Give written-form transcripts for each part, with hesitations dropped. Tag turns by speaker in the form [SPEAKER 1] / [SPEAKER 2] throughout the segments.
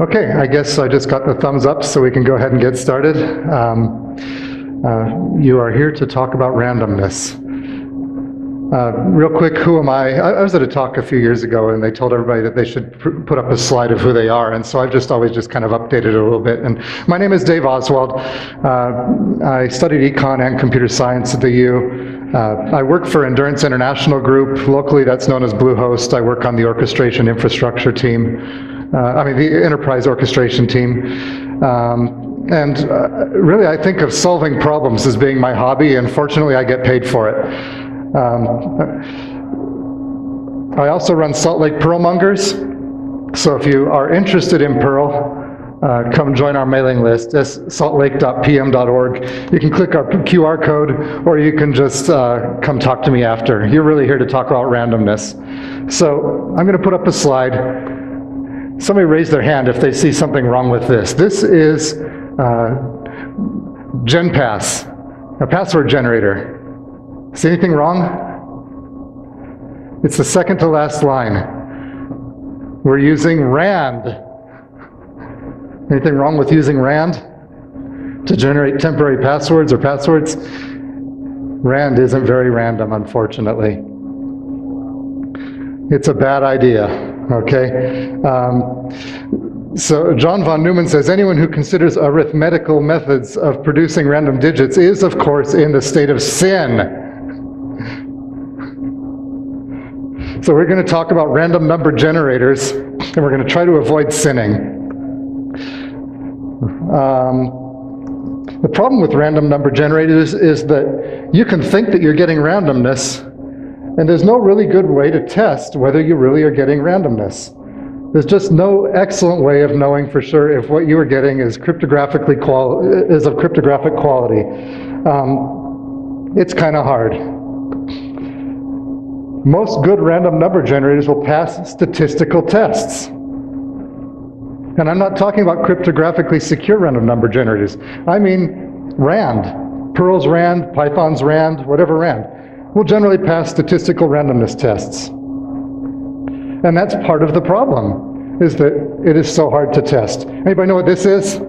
[SPEAKER 1] Okay, I guess I just got the thumbs up, so we can go ahead and get started. You are here to talk about randomness. Real quick, who am I? I was at a talk a few years ago, and they told everybody that they should put up a slide of who they are, and so I've just always just kind of updated it a little bit. And my name is Dave Oswald. I studied econ and computer science at the U. I work for Endurance International Group. Locally, that's known as Bluehost. I work on the orchestration infrastructure team. The enterprise orchestration team. Really, I think of solving problems as being my hobby, and fortunately, I get paid for it. I also run Salt Lake Pearl Mongers, so if you are interested in Pearl, come join our mailing list, saltlake.pm.org. You can click our QR code, or you can just come talk to me after. You're really here to talk about randomness. So I'm going to put up a slide. Somebody raise their hand if they see something wrong with this. This is GenPass, a password generator. See anything wrong? It's the second to last line. We're using RAND. Anything wrong with using RAND to generate temporary passwords or passwords? RAND isn't very random, unfortunately. It's a bad idea, okay? So John von Neumann says, anyone who considers arithmetical methods of producing random digits is, of course, in the state of sin. So we're going to talk about random number generators, and we're going to try to avoid sinning. The problem with random number generators is that you can think that you're getting randomness, and there's no really good way to test whether you really are getting randomness. There's just no excellent way of knowing for sure if what you are getting is of cryptographic quality. It's kind of hard. Most good random number generators will pass statistical tests. And I'm not talking about cryptographically secure random number generators. I mean RAND. Perl's RAND, Python's RAND, whatever RAND. Will generally pass statistical randomness tests. And that's part of the problem, is that it is so hard to test. Anybody know what this is?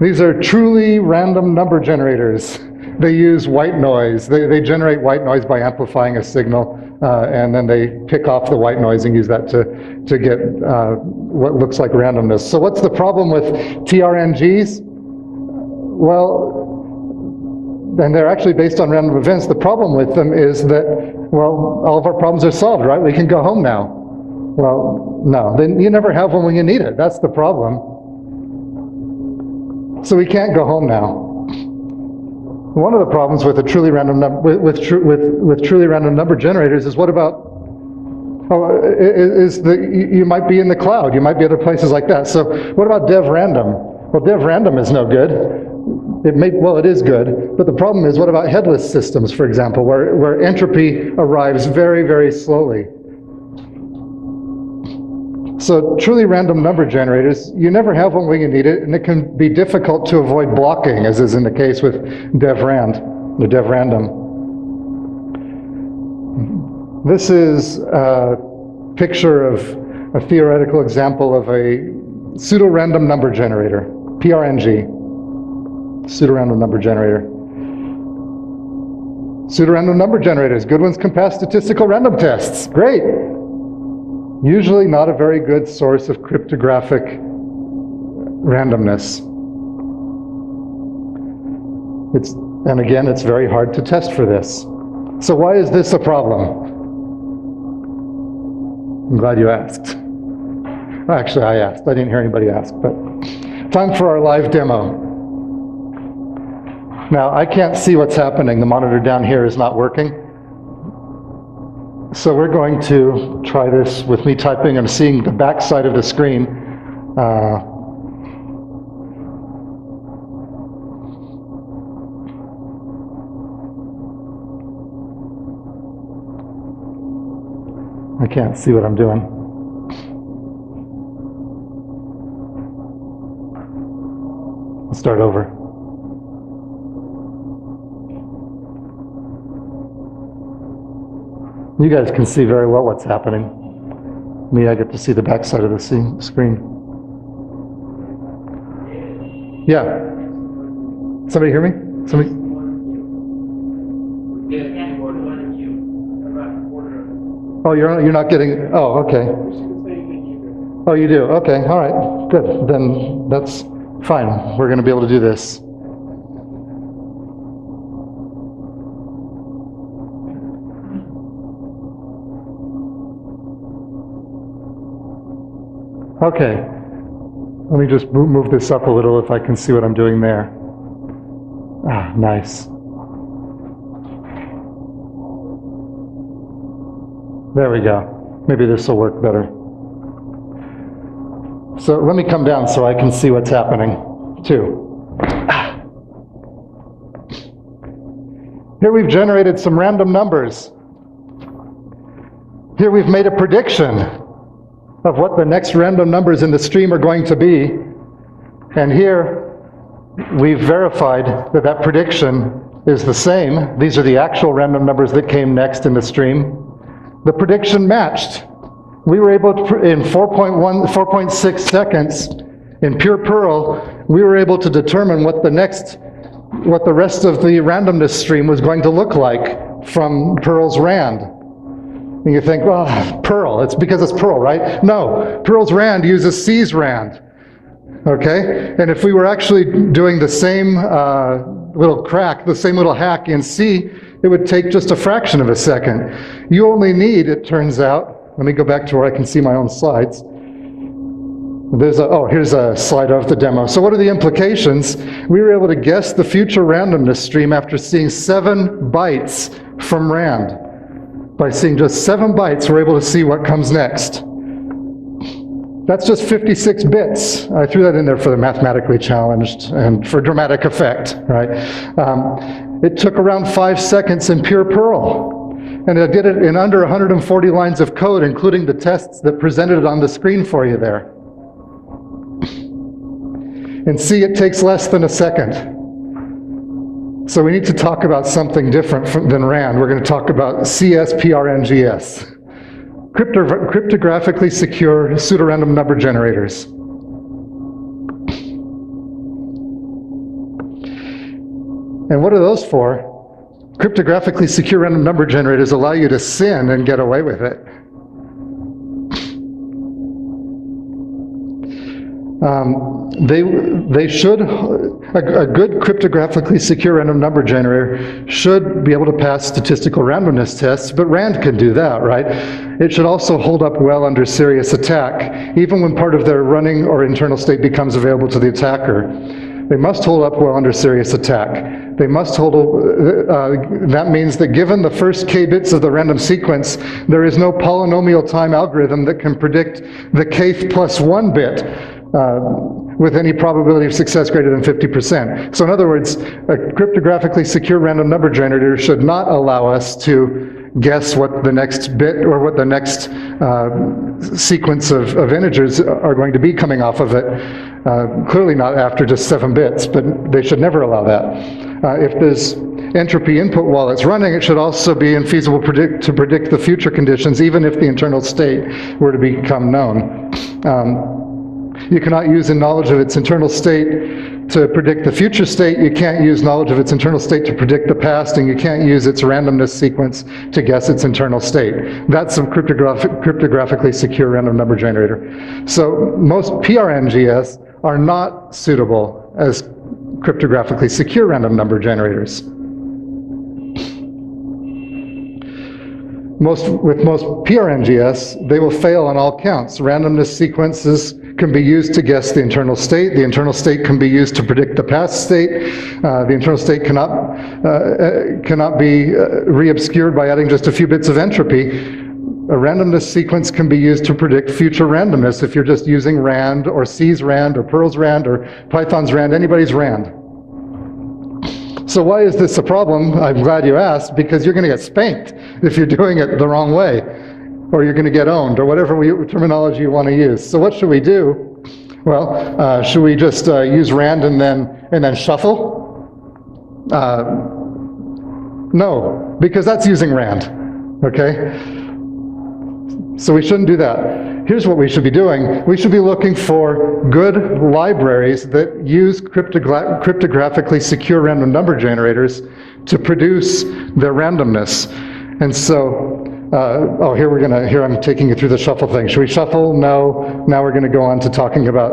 [SPEAKER 1] These are truly random number generators. They use white noise. They generate white noise by amplifying a signal, and then they pick off the white noise and use that to get what looks like randomness. So what's the problem with TRNGs? Well, and they're actually based on random events. The problem with them is that, well, all of our problems are solved, right? We can go home now. Well, no, then you never have one when you need it. That's the problem. So we can't go home now. One of the problems with a truly random with truly random number generators is is that you might be in the cloud, you might be other places like that. So what about dev random? Well, dev random is no good. It is good, but the problem is, what about headless systems, for example, where entropy arrives very, very slowly? So truly random number generators, you never have one when you need it, and it can be difficult to avoid blocking, as is in the case with devrand, or devrandom. This is a picture of a theoretical example of a pseudo-random number generator, PRNG, pseudo-random number generator. Pseudo-random number generators, good ones can pass statistical random tests, great. Usually not a very good source of cryptographic randomness. And again, it's very hard to test for this. So why is this a problem? I'm glad you asked. Actually, I asked. I didn't hear anybody ask, but time for our live demo. Now, I can't see what's happening. The monitor down here is not working. So we're going to try this with me typing and seeing the back side of the screen. I can't see what I'm doing. Let's start over. You guys can see very well what's happening. me, I get to see the back side of the screen. Yeah. Somebody hear me? Somebody? Oh, you're not getting. Oh, okay. Oh, you do. Okay. All right. Good. Then that's fine. We're going to be able to do this. Okay. Let me just move this up a little if I can see what I'm doing there. Ah, nice. There we go. Maybe this will work better. So let me come down so I can see what's happening too. Here we've generated some random numbers. Here we've made a prediction of what the next random numbers in the stream are going to be. And here we've verified that that prediction is the same. These are the actual random numbers that came next in the stream. The prediction matched. We were able to, in 4.6 seconds, in pure Perl, we were able to determine what the rest of the randomness stream was going to look like from Perl's rand. And you think, well, Perl, it's because it's Perl, right? No, Perl's rand uses C's rand. Okay? And if we were actually doing the same little crack, the same little hack in C, it would take just a fraction of a second. You only need, it turns out, let me go back to where I can see my own slides. Here's a slide of the demo. So what are the implications? We were able to guess the future randomness stream after seeing 7 bytes from rand. By seeing just 7 bytes, we're able to see what comes next. That's just 56 bits. I threw that in there for the mathematically challenged and for dramatic effect, right? It took around 5 seconds in pure Perl. And I did it in under 140 lines of code, including the tests that presented it on the screen for you there. In C, it takes less than a second. So we need to talk about something different than RAND. We're going to talk about CSPRNGs, cryptographically secure pseudorandom number generators. And what are those for? Cryptographically secure random number generators allow you to sin and get away with it. They should, a good cryptographically secure random number generator should be able to pass statistical randomness tests, but RAND can do that, right? It should also hold up well under serious attack, even when part of their running or internal state becomes available to the attacker. They must hold up well under serious attack. They must hold, that means that given the first k bits of the random sequence, there is no polynomial time algorithm that can predict the kth plus 1 bit with any probability of success greater than 50%. So in other words, a cryptographically secure random number generator should not allow us to guess what the next bit or what the next sequence of integers are going to be coming off of it. Clearly not after just 7 bits, but they should never allow that. If there's entropy input while it's running, it should also be infeasible to predict the future conditions, even if the internal state were to become known. You cannot use knowledge of its internal state to predict the future state. You can't use knowledge of its internal state to predict the past, and you can't use its randomness sequence to guess its internal state. That's a cryptographically secure random number generator. So most PRNGs are not suitable as cryptographically secure random number generators. With most PRNGs, they will fail on all counts. Randomness sequences can be used to guess the internal state. The internal state can be used to predict the past state. The internal state cannot be re-obscured by adding just a few bits of entropy. A randomness sequence can be used to predict future randomness if you're just using RAND or C's RAND or Perl's RAND or Python's RAND, anybody's RAND. So why is this a problem? I'm glad you asked, because you're going to get spanked if you're doing it the wrong way, or you're going to get owned, or whatever terminology you want to use. So what should we do? Well, should we just use RAND and then shuffle? No, because that's using RAND, okay? So we shouldn't do that. here's what we should be doing. We should be looking for good libraries that use cryptographically secure random number generators to produce their randomness. And so, here I'm taking you through the shuffle thing. Should we shuffle? No. Now we're going to go on to talking about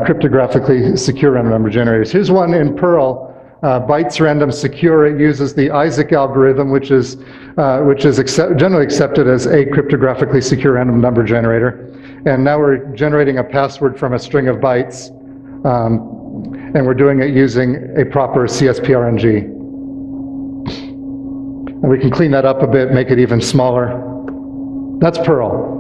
[SPEAKER 1] cryptographically secure random number generators. Here's one in Perl. Bytes random secure. It uses the Isaac algorithm, which is generally accepted as a cryptographically secure random number generator. And now we're generating a password from a string of bytes, and we're doing it using a proper CSPRNG. And we can clean that up a bit, make it even smaller. That's Perl.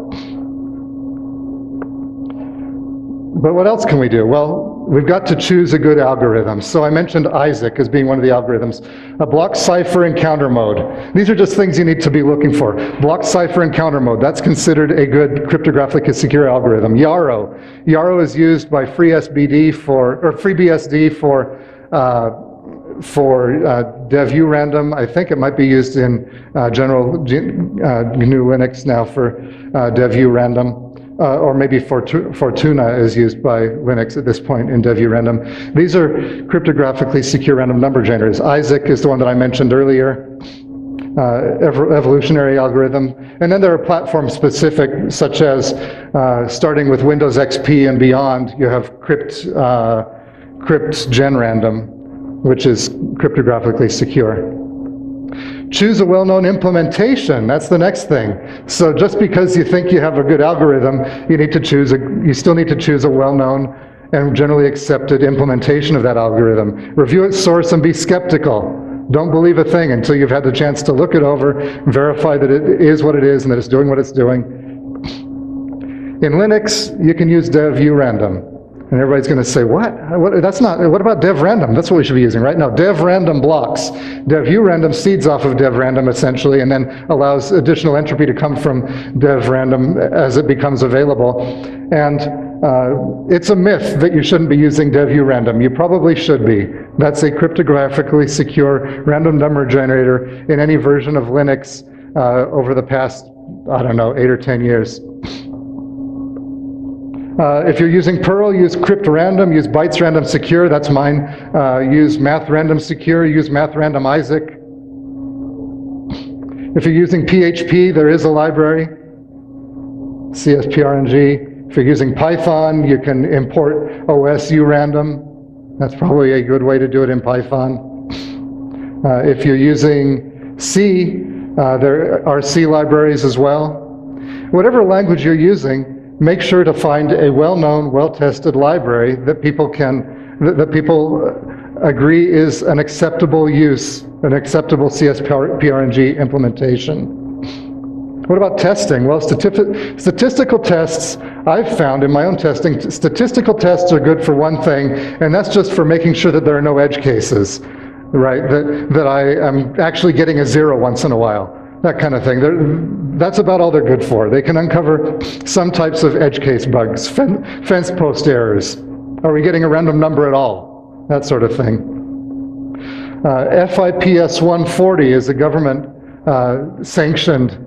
[SPEAKER 1] But what else can we do? Well, we've got to choose a good algorithm. So I mentioned Isaac as being one of the algorithms. A block cipher and counter mode. These are just things you need to be looking for. Block cipher and counter mode. That's considered a good cryptographically secure algorithm. Yarrow. Yarrow is used by FreeBSD for devu random. I think it might be used in general GNU Linux now for devu random. Or maybe Fortuna is used by Linux at this point in devu random. These are cryptographically secure random number generators. Isaac is the one that I mentioned earlier, evolutionary algorithm. And then there are platform specific, such as starting with Windows XP and beyond, you have crypt gen random, which is cryptographically secure. Choose a well-known implementation. That's the next thing. So just because you think you have a good algorithm, you still need to choose a well-known and generally accepted implementation of that algorithm. Review its source and be skeptical. Don't believe a thing until you've had the chance to look it over, verify that it is what it is and that it's doing what it's doing. In Linux, you can use devu random. And everybody's going to say, what? What about dev random? That's what we should be using, right? No, dev random blocks. Devu random seeds off of dev random, essentially, and then allows additional entropy to come from dev random as it becomes available. And it's a myth that you shouldn't be using devu random. You probably should be. That's a cryptographically secure random number generator in any version of Linux over the past, 8 or 10 years. If you're using Perl, use crypt random, use bytes random secure, that's mine. Use math random secure, use math random Isaac. If you're using PHP, there is a library, CSPRNG. If you're using Python, you can import OSU random. That's probably a good way to do it in Python. If you're using C, there are C libraries as well. Whatever language you're using, make sure to find a well-known, well-tested library that people agree is an acceptable use, an acceptable CSPRNG implementation. What about testing? Well, statistical tests, I've found in my own testing, statistical tests are good for one thing, and that's just for making sure that there are no edge cases, right? That I am actually getting a 0 once in a while. That kind of thing. That's about all they're good for. They can uncover some types of edge case bugs, fence post errors. Are we getting a random number at all? That sort of thing. FIPS 140 is a government sanctioned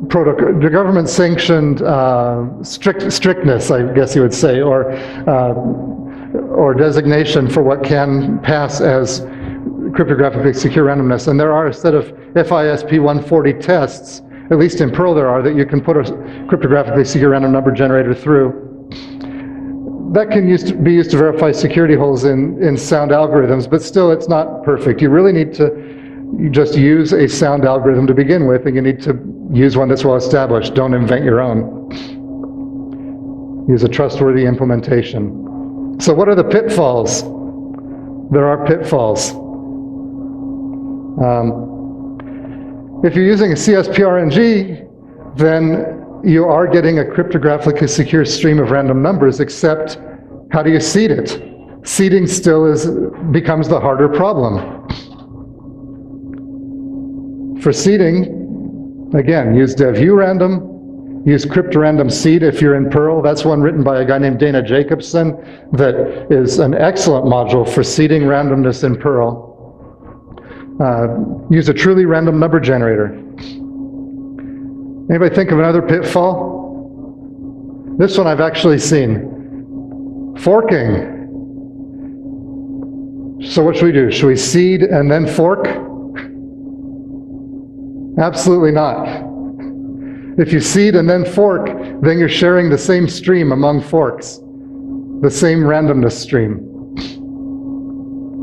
[SPEAKER 1] protocol, the government sanctioned strictness, I guess you would say, or designation for what can pass as cryptographically secure randomness. And there are a set of FISP 140 tests, at least in Perl there are, that you can put a cryptographically secure random number generator through. That can be used to verify security holes in sound algorithms, but still it's not perfect. You really need to just use a sound algorithm to begin with, and you need to use one that's well established. Don't invent your own. Use a trustworthy implementation. So what are the pitfalls? There are pitfalls. If you're using a CSPRNG, then you are getting a cryptographically secure stream of random numbers, except how do you seed it? Seeding still becomes the harder problem. For seeding, again, use devu random, use cryptorandom seed if you're in Perl. That's one written by a guy named Dana Jacobson that is an excellent module for seeding randomness in Perl. Use a truly random number generator. Anybody think of another pitfall? This one I've actually seen. Forking. So what should we do? Should we seed and then fork? Absolutely not. If you seed and then fork, then you're sharing the same stream among forks, the same randomness stream.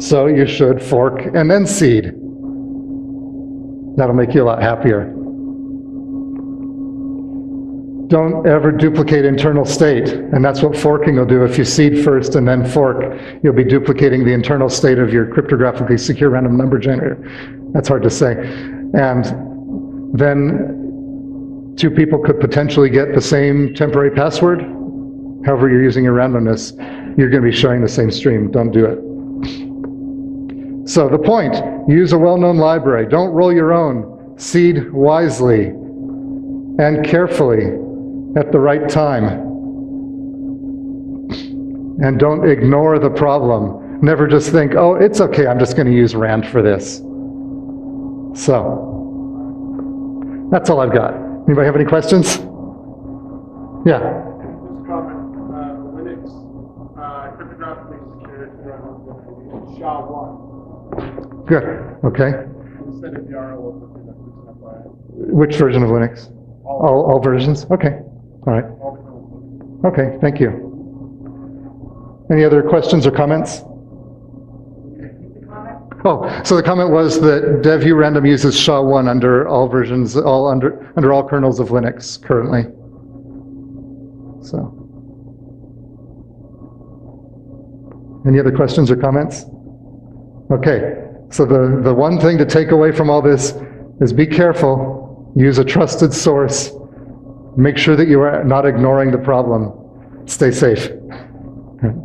[SPEAKER 1] So you should fork and then seed. That'll make you a lot happier. Don't ever duplicate internal state, and that's what forking will do. If you seed first and then fork, you'll be duplicating the internal state of your cryptographically secure random number generator. That's hard to say. And then two people could potentially get the same temporary password. However you're using your randomness, you're going to be sharing the same stream. Don't do it. So the point, use a well-known library. Don't roll your own. Seed wisely and carefully at the right time. And don't ignore the problem. Never just think, oh, it's okay, I'm just going to use Rand for this. So, that's all I've got. Anybody have any questions? Yeah.
[SPEAKER 2] Just comment, Linux cryptographically secured SHA-1.
[SPEAKER 1] Good, okay.
[SPEAKER 2] Instead of YARA,
[SPEAKER 1] Which version of Linux? All versions? Okay. All right. Okay, thank you. Any other questions or comments? Oh, so the comment was that DevU Random uses SHA-1 under all versions, under all kernels of Linux currently. So, any other questions or comments? Okay, so the one thing to take away from all this is be careful, use a trusted source, make sure that you are not ignoring the problem. Stay safe.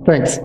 [SPEAKER 1] Thanks.